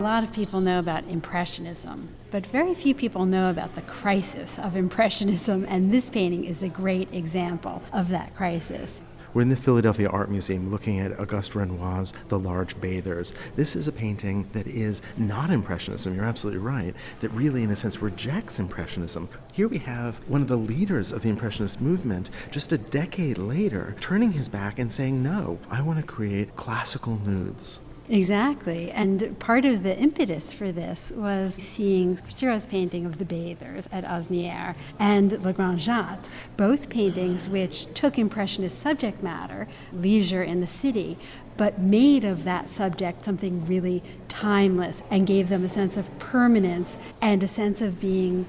A lot of people know about Impressionism, but very few people know about the crisis of Impressionism, and this painting is a great example of that crisis. We're in the Philadelphia Art Museum looking at Auguste Renoir's The Large Bathers. This is a painting that is not Impressionism, you're absolutely right, that really, in a sense, rejects Impressionism. Here we have one of the leaders of the Impressionist movement, just a decade later, turning his back and saying, no, I want to create classical nudes. Exactly. And part of the impetus for this was seeing Seurat's painting of the bathers at Asnières and Le Grand Jatte, both paintings which took Impressionist subject matter, leisure in the city, but made of that subject something really timeless and gave them a sense of permanence and a sense of being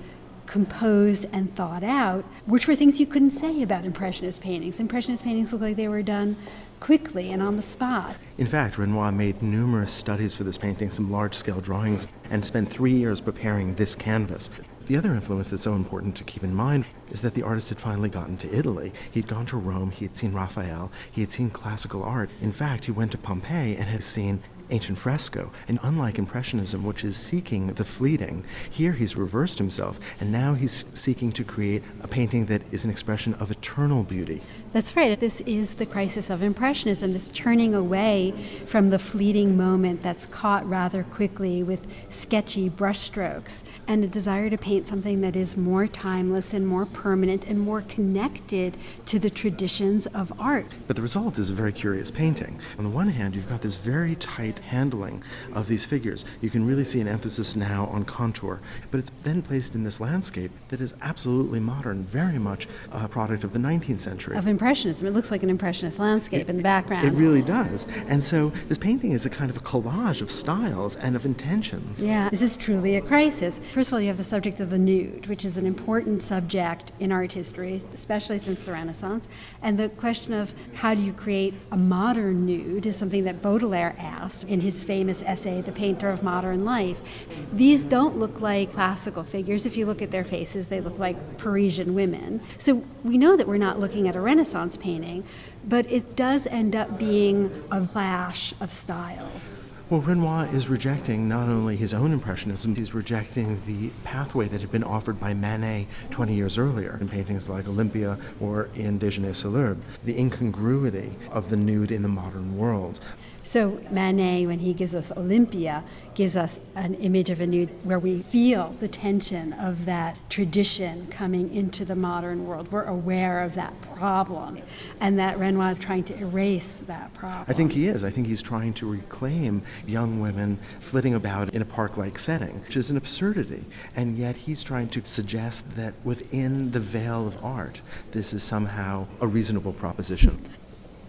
composed and thought out, which were things you couldn't say about Impressionist paintings. Impressionist paintings look like they were done quickly and on the spot. In fact, Renoir made numerous studies for this painting, some large-scale drawings, and spent 3 years preparing this canvas. The other influence that's so important to keep in mind is that the artist had finally gotten to Italy. He'd gone to Rome, he had seen Raphael, he had seen classical art. In fact, he went to Pompeii and had seen ancient fresco. And unlike Impressionism, which is seeking the fleeting, here he's reversed himself, and now he's seeking to create a painting that is an expression of eternal beauty. That's right. This is the crisis of Impressionism, this turning away from the fleeting moment that's caught rather quickly with sketchy brushstrokes, and a desire to paint something that is more timeless and more permanent and more connected to the traditions of art. But the result is a very curious painting. On the one hand, you've got this very tight handling of these figures. You can really see an emphasis now on contour, but it's then placed in this landscape that is absolutely modern, very much a product of the 19th century. Of Impressionism. It looks like an Impressionist landscape in the background. It really does. And so this painting is a kind of a collage of styles and of intentions. Yeah, this is truly a crisis. First of all, you have the subject of the nude, which is an important subject in art history, especially since the Renaissance. And the question of how do you create a modern nude is something that Baudelaire asked in his famous essay, The Painter of Modern Life. These don't look like classical figures. If you look at their faces, they look like Parisian women. So we know that we're not looking at a Renaissance painting, but it does end up being a clash of styles. Well, Renoir is rejecting not only his own Impressionism, he's rejecting the pathway that had been offered by Manet 20 years earlier in paintings like Olympia or in Déjeuner sur l'herbe, the incongruity of the nude in the modern world. So Manet, when he gives us Olympia, gives us an image of a nude where we feel the tension of that tradition coming into the modern world. We're aware of that problem, and that Renoir is trying to erase that problem. I think he is. I think he's trying to reclaim young women flitting about in a park-like setting, which is an absurdity. And yet he's trying to suggest that within the veil of art, this is somehow a reasonable proposition.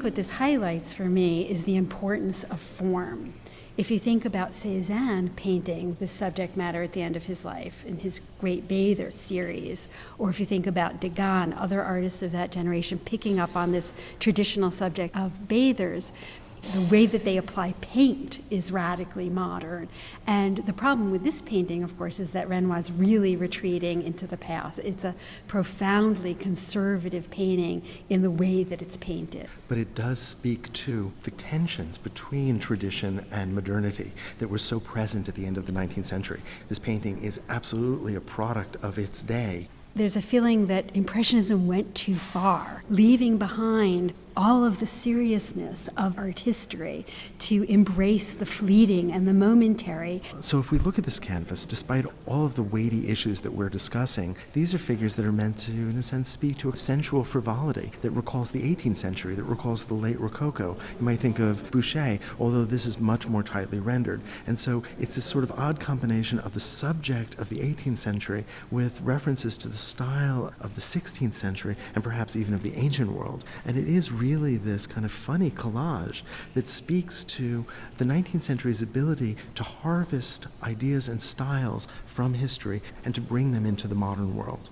What this highlights for me is the importance of form. If you think about Cézanne painting the subject matter at the end of his life in his Great Bather series, or if you think about Degas, other artists of that generation picking up on this traditional subject of bathers, the way that they apply paint is radically modern. And the problem with this painting, of course, is that Renoir's really retreating into the past. It's a profoundly conservative painting in the way that it's painted. But it does speak to the tensions between tradition and modernity that were so present at the end of the 19th century. This painting is absolutely a product of its day. There's a feeling that Impressionism went too far, leaving behind all of the seriousness of art history to embrace the fleeting and the momentary. So if we look at this canvas, despite all of the weighty issues that we're discussing, these are figures that are meant to, in a sense, speak to a sensual frivolity that recalls the 18th century, that recalls the late Rococo. You might think of Boucher, although this is much more tightly rendered. And so it's this sort of odd combination of the subject of the 18th century with references to the style of the 16th century and perhaps even of the ancient world. And it is really this kind of funny collage that speaks to the 19th century's ability to harvest ideas and styles from history and to bring them into the modern world.